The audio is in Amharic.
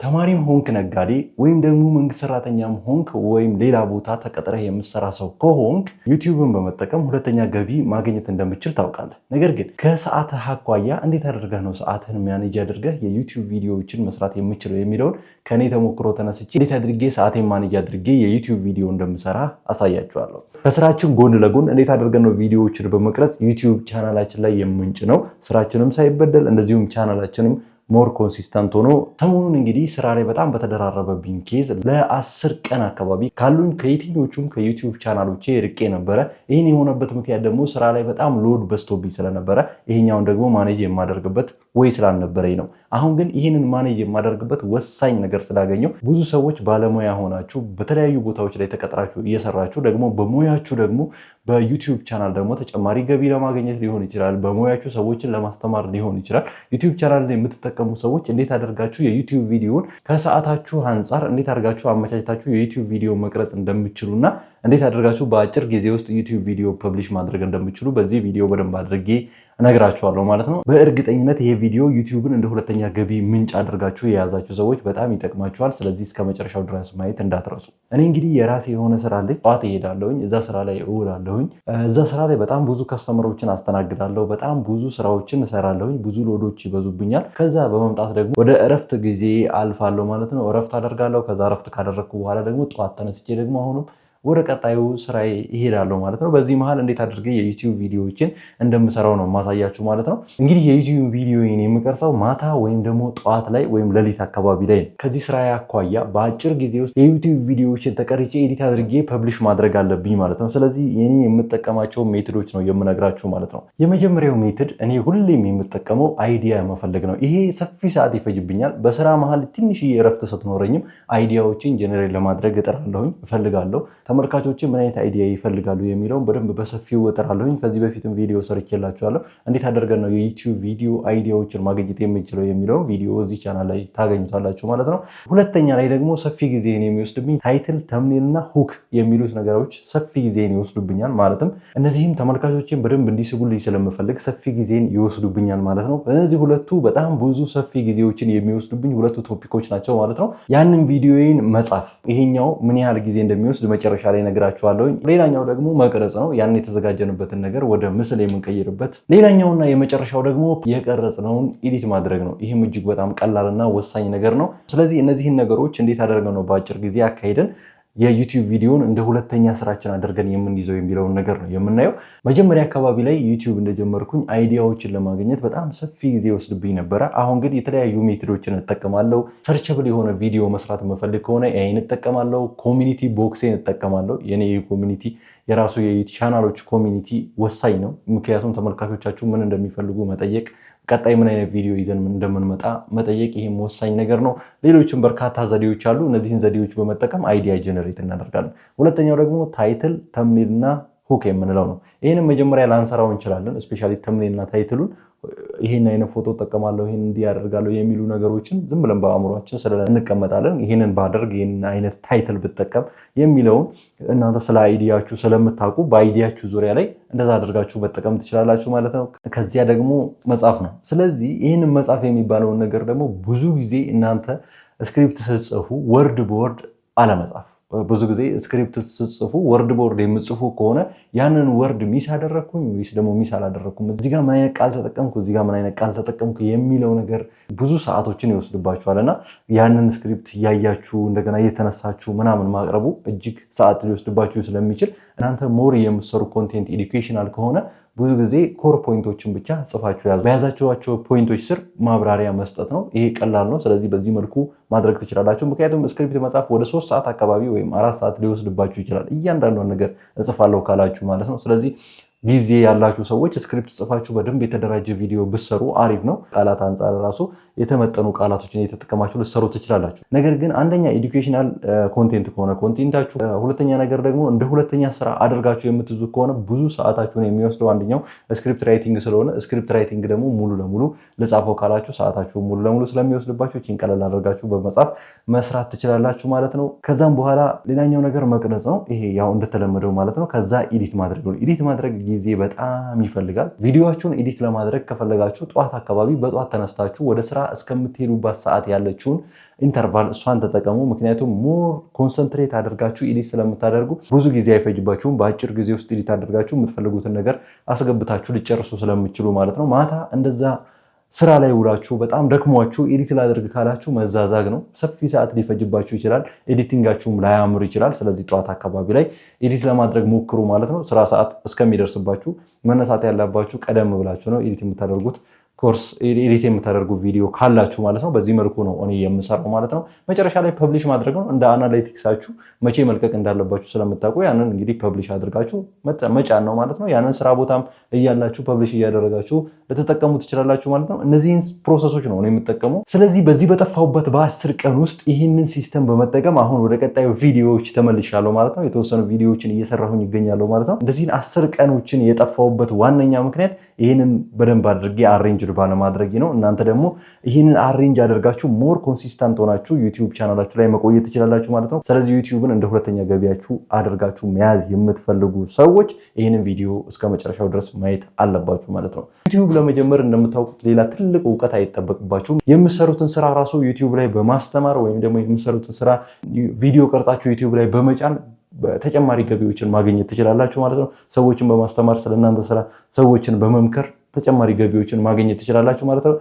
ተማሪም ሆንክ ነጋዴ ወይም ደግሞ መንግስት ሰራተኛም ሆንክ ወይም ሌላ ቦታ ተቀጥረህ የምትሰራ ሰው ከሆንክ ዩቲዩብን በመጠቀም ሁለተኛ ገቢ ማግኘት እንደምችል ታውቃለህ። ነገር ግን ከሰዓትህ አኳያ እንዴት አድርገህ ነው ሰዓትህን ማኔጅ አድርገህ የዩቲዩብ ቪዲዮዎችን መስራት የምችለው የሚለውን ከኔ ተሞክሮ ተነስቼ እንዴት አድርጌ ሰዓቴን ማኔጅ አድርጌ የዩቲዩብ ቪዲዮ እንደምሰራ አሳያችኋለሁ። ከስራችን ጎን ለጎን እንዴት አድርገን ነው ቪዲዮዎችን በመቅረጽ ዩቲዩብ ቻናላችን ላይ የምንጭነው ስራችንም ሳይበደል እንደዚሁም ቻናላችንም ሞር ኮንሲስተንት ሆኖ ሰሞኑን እንግዲህ ስራ ላይ በጣም በተደራረበብኝ ኬዝ ለ10 ቀን አካባቢ ካሉኝ ከየትኞቹም ከዩቲዩብ ቻናሎቼ ርቄ ነበረ። ይህን የሆነበት ምክንያት ደግሞ ስራ ላይ በጣም ሎድ በዝቶብኝ ስለነበረ ይሄኛውን ደግሞ ማኔጅ የማደርግበት ወይ ስላልነበረኝ ነው። አሁን ግን ይህንን ማኔጅ የማደርግበት ወሳኝ ነገር ስላገኘው ብዙ ሰዎች ባለሙያ ሆናችሁ በተለያዩ ቦታዎች ላይ ተቀጥራችሁ እየሰራችሁ ደግሞ በሙያችሁ ደግሞ በዩቲዩብ ቻናል ደግሞ ተጨማሪ ገቢ ለማግኘት ሊሆን ይችላል፣ በሙያችሁ ሰዎችን ለማስተማር ሊሆን ይችላል። ዩቲዩብ ቻናል ላይ የምትጠቀሙ ሰዎች እንዴት አደርጋችሁ የዩቲዩብ ቪዲዮን ከሰዓታችሁ አንጻር እንዴት አድርጋችሁ አመቻችታችሁ የዩቲዩብ ቪዲዮ መቅረጽ እንደምትችሉና እንዴት አድርጋችሁ በአጭር ጊዜ ውስጥ ዩቲዩብ ቪዲዮ ፐብሊሽ ማድረግ እንደምትችሉ በዚህ ቪዲዮ በደንብ አድርጌ እነግራችኋለሁ ማለት ነው። በእርግጠኝነት ይሄ ቪዲዮ ዩቲዩብን እንደ ሁለተኛ ገቢ ምንጭ አድርጋችሁ የያዛችሁ ሰዎች በጣም ይጠቅማችኋል። ስለዚህ እስከ መጨረሻው ድረስ ማየት እንዳትረሱ። እኔ እንግዲህ የራሴ የሆነ ስራ አለኝ። ጠዋት እሄዳለሁኝ፣ እዛ ስራ ላይ እውላለሁኝ። እዛ ስራ ላይ በጣም ብዙ ከስተመሮችን አስተናግዳለሁ። በጣም ብዙ ስራዎችን እሰራለሁኝ። ብዙ ሎዶች ይበዙብኛል። ከዛ በመምጣት ደግሞ ወደ እረፍት ጊዜ አልፋለሁ ማለት ነው። እረፍት አደርጋለሁ። ከዛ እረፍት ካደረግኩ በኋላ ደግሞ ጠዋት ተነስቼ ደግሞ አሁንም ወደ ቀጣዩ ስራዬ እሄዳለሁ ማለት ነው። በዚህ መሃል እንዴት አድርጌ የዩቲዩብ ቪዲዮዎችን እንደምሰራው ነው ማሳያችሁ ማለት ነው። እንግዲህ የዩቲዩብ ቪዲዮን የምቀርጸው ማታ ወይም ደግሞ ጠዋት ላይ ወይም ሌሊት አካባቢ ላይ ነው። ከዚህ ስራ አኳያ በአጭር ጊዜ ውስጥ የዩቲዩብ ቪዲዮዎችን ተቀርጬ ኤዲት አድርጌ ፐብሊሽ ማድረግ አለብኝ ማለት ነው። ስለዚህ እኔ የምጠቀማቸው ሜቶዶች ነው የምነግራችሁ ማለት ነው። የመጀመሪያው ሜቶድ እኔ ሁሌም የምጠቀመው አይዲያ መፈለግ ነው። ይሄ ሰፊ ሰዓት ይፈጅብኛል። በስራ መሃል ትንሽ እረፍት ስትኖረኝም አይዲያዎችን ጀነሬት ለማድረግ እጥራለሁኝ፣ እፈልጋለሁ። ተመልካቾች ምን አይነት አይዲያ ይፈልጋሉ የሚለውን በደንብ በሰፊው እጥራለሁኝ። ከዚህ በፊትም ቪዲዮ ሰርቼላችኋለሁ። እንዴት አድርገን ነው የዩቲዩብ ቪዲዮ አይዲያዎችን ማግኘት የምንችለው የሚለውን ቪዲዮ እዚህ ቻናል ላይ ታገኙታላችሁ ማለት ነው። ሁለተኛ ላይ ደግሞ ሰፊ ጊዜን የሚወስድብኝ ታይትል፣ ተምኔል እና ሁክ የሚሉት ነገሮች ሰፊ ጊዜን ይወስዱብኛል። ማለትም እነዚህም ተመልካቾችን በደንብ እንዲስቡልኝ ስለምፈልግ ሰፊ ጊዜን ይወስዱብኛል ማለት ነው። እነዚህ ሁለቱ በጣም ብዙ ሰፊ ጊዜዎችን የሚወስዱብኝ ሁለቱ ቶፒኮች ናቸው ማለት ነው። ያንን ቪዲዮዬን መጻፍ ይሄኛው ምን ያህል ጊዜ እንደሚወስድ መጨረሻ ላይ ነግራችኋለሁ። ሌላኛው ደግሞ መቅረጽ ነው። ያን የተዘጋጀንበትን ነገር ወደ ምስል የምንቀይርበት። ሌላኛውና የመጨረሻው ደግሞ የቀረጽነውን ኤዲት ማድረግ ነው። ይህም እጅግ በጣም ቀላልና ወሳኝ ነገር ነው። ስለዚህ እነዚህን ነገሮች እንዴት አደርገን ነው በአጭር ጊዜ አካሄደን የዩቲዩብ ቪዲዮን እንደ ሁለተኛ ስራችን አድርገን የምንይዘው የሚለውን ነገር ነው የምናየው። መጀመሪያ አካባቢ ላይ ዩቲዩብ እንደጀመርኩኝ አይዲያዎችን ለማግኘት በጣም ሰፊ ጊዜ ወስድብኝ ነበረ። አሁን ግን የተለያዩ ሜቶዶችን እጠቀማለሁ። ሰርቸብል የሆነ ቪዲዮ መስራት የምፈልግ ከሆነ ይሄን እጠቀማለሁ። ኮሚኒቲ ቦክሴን እጠቀማለሁ። የኔ ኮሚኒቲ የራሱ የቻናሎች ኮሚኒቲ ወሳኝ ነው። ምክንያቱም ተመልካቾቻችሁ ምን እንደሚፈልጉ መጠየቅ፣ ቀጣይ ምን አይነት ቪዲዮ ይዘን እንደምንመጣ መጠየቅ፣ ይሄም ወሳኝ ነገር ነው። ሌሎችም በርካታ ዘዴዎች አሉ። እነዚህን ዘዴዎች በመጠቀም አይዲያ ጀነሬት እናደርጋለን። ሁለተኛው ደግሞ ታይትል፣ ተምኔል እና ሁክ የምንለው ነው። ይህንን መጀመሪያ ላንሰራው እንችላለን። እስፔሻሊ ተምኔል እና ታይትሉን ይህን አይነት ፎቶ እጠቀማለሁ፣ ይህን እንዲህ ያደርጋለሁ የሚሉ ነገሮችን ዝም ብለን በአእምሯችን እንቀመጣለን። ይህንን ባደርግ፣ ይህን አይነት ታይትል ብጠቀም የሚለውን እናንተ ስለ አይዲያችሁ ስለምታውቁ በአይዲያችሁ ዙሪያ ላይ እንደዛ አድርጋችሁ መጠቀም ትችላላችሁ ማለት ነው። ከዚያ ደግሞ መጻፍ ነው። ስለዚህ ይህንን መጻፍ የሚባለውን ነገር ደግሞ ብዙ ጊዜ እናንተ ስክሪፕት ስትጽፉ ወርድ በወርድ አለመጻፍ። ብዙ ጊዜ ስክሪፕት ስትጽፉ ወርድ ቦርድ የምጽፉ ከሆነ ያንን ወርድ ሚስ አደረግኩኝ ወይስ ደግሞ ሚስ አላደረግኩም፣ እዚህ ጋር ምን አይነት ቃል ተጠቀምኩ፣ እዚህ ጋር ምን አይነት ቃል ተጠቀምኩ የሚለው ነገር ብዙ ሰዓቶችን ይወስድባችኋል እና ያንን ስክሪፕት እያያችሁ እንደገና እየተነሳችሁ ምናምን ማቅረቡ እጅግ ሰዓት ሊወስድባችሁ ስለሚችል እናንተ ሞር የምትሰሩ ኮንቴንት ኤዱኬሽናል ከሆነ ብዙ ጊዜ ኮር ፖይንቶችን ብቻ ጽፋችሁ ያዙ። በያዛችኋቸው ፖይንቶች ስር ማብራሪያ መስጠት ነው። ይሄ ቀላል ነው። ስለዚህ በዚህ መልኩ ማድረግ ትችላላችሁ። ምክንያቱም ስክሪፕት መጻፍ ወደ 3 ሰዓት አካባቢ ወይም 4 ሰዓት ሊወስድባችሁ ይችላል። እያንዳንዷን ነገር እጽፋለሁ ካላችሁ ማለት ነው። ስለዚህ ጊዜ ያላችሁ ሰዎች ስክሪፕት ጽፋችሁ በደንብ የተደራጀ ቪዲዮ ብትሰሩ አሪፍ ነው። ቃላት አንጻር ራሱ የተመጠኑ ቃላቶችን እየተጠቀማችሁ ልትሰሩ ትችላላችሁ። ነገር ግን አንደኛ ኤዱኬሽናል ኮንቴንት ከሆነ ኮንቴንታችሁ፣ ሁለተኛ ነገር ደግሞ እንደ ሁለተኛ ስራ አድርጋችሁ የምትይዙ ከሆነ ብዙ ሰዓታችሁን የሚወስደው አንደኛው ስክሪፕት ራይቲንግ ስለሆነ ስክሪፕት ራይቲንግ ደግሞ ሙሉ ለሙሉ ልጻፈው ካላችሁ ሰዓታችሁ ሙሉ ለሙሉ ስለሚወስድባችሁ ይህን ቀለል አድርጋችሁ በመጻፍ መስራት ትችላላችሁ ማለት ነው። ከዛም በኋላ ሌላኛው ነገር መቅረጽ ነው። ይሄ ያው እንደተለመደው ማለት ነው። ከዛ ኤዲት ማድረግ ነው። ኤዲት ማድረግ ጊዜ በጣም ይፈልጋል። ቪዲዮአችሁን ኤዲት ለማድረግ ከፈለጋችሁ ጠዋት አካባቢ በጠዋት ተነስታችሁ ወደ ስራ እስከምትሄዱባት ሰዓት ያለችውን ኢንተርቫል እሷን ተጠቀሙ። ምክንያቱም ሞር ኮንሰንትሬት አድርጋችሁ ኤዲት ስለምታደርጉ ብዙ ጊዜ አይፈጅባችሁም። በአጭር ጊዜ ውስጥ ኤዲት አድርጋችሁ የምትፈልጉትን ነገር አስገብታችሁ ልጨርሱ ስለምችሉ ማለት ነው። ማታ እንደዛ ስራ ላይ ውላችሁ በጣም ደክሟችሁ ኤዲት ላደርግ ካላችሁ መዛዛግ ነው። ሰፊ ሰዓት ሊፈጅባችሁ ይችላል። ኤዲቲንጋችሁም ላያምር ይችላል። ስለዚህ ጠዋት አካባቢ ላይ ኤዲት ለማድረግ ሞክሩ ማለት ነው። ስራ ሰዓት እስከሚደርስባችሁ መነሳት ያለባችሁ ቀደም ብላችሁ ነው ኤዲት የምታደርጉት። ኮርስ ኤዲት የምታደርጉ ቪዲዮ ካላችሁ ማለት ነው። በዚህ መልኩ ነው እኔ የምሰራው ማለት ነው። መጨረሻ ላይ ፐብሊሽ ማድረግ ነው። እንደ አናላይቲክሳችሁ መቼ መልቀቅ እንዳለባችሁ ስለምታውቁ ያንን እንግዲህ ፐብሊሽ አድርጋችሁ መጫን ነው ማለት ነው። ያንን ስራ ቦታም እያላችሁ ፐብሊሽ እያደረጋችሁ ልትጠቀሙ ትችላላችሁ ማለት ነው። እነዚህን ፕሮሰሶች ነው የምጠቀመው። ስለዚህ በዚህ በጠፋሁበት በ10 ቀን ውስጥ ይህንን ሲስተም በመጠቀም አሁን ወደ ቀጣዩ ቪዲዮዎች ተመልሻለሁ ማለት ነው። የተወሰኑ ቪዲዮዎችን እየሰራሁኝ ይገኛለሁ ማለት ነው። እንደዚህን 10 ቀኖችን የጠፋሁበት ዋነኛ ምክንያት ይህንን በደንብ አድርጌ አሬንጅ ባለማድረግ ነው። እናንተ ደግሞ ይህንን አሬንጅ አድርጋችሁ ሞር ኮንሲስተንት ሆናችሁ ዩቲዩብ ቻናላችሁ ላይ መቆየት ትችላላችሁ ማለት ነው። ስለዚህ ዩቲዩብን እንደ ሁለተኛ ገቢያችሁ አድርጋችሁ መያዝ የምትፈልጉ ሰዎች ይህንን ቪዲዮ እስከ መጨረሻው ድረስ ማየት አለባችሁ ማለት ነው። ዩቲዩብ ለመጀመር እንደምታውቁት ሌላ ትልቅ እውቀት አይጠበቅባችሁም። የምትሰሩትን ስራ ራሱ ዩቲዩብ ላይ በማስተማር ወይም ደግሞ የምትሰሩትን ስራ ቪዲዮ ቀርጻችሁ ዩቲዩብ ላይ በመጫን ተጨማሪ ገቢዎችን ማግኘት ትችላላችሁ ማለት ነው። ሰዎችን በማስተማር ስለእናንተ ስራ ሰዎችን በመምከር ተጨማሪ ገቢዎችን ማግኘት ትችላላችሁ ማለት ነው።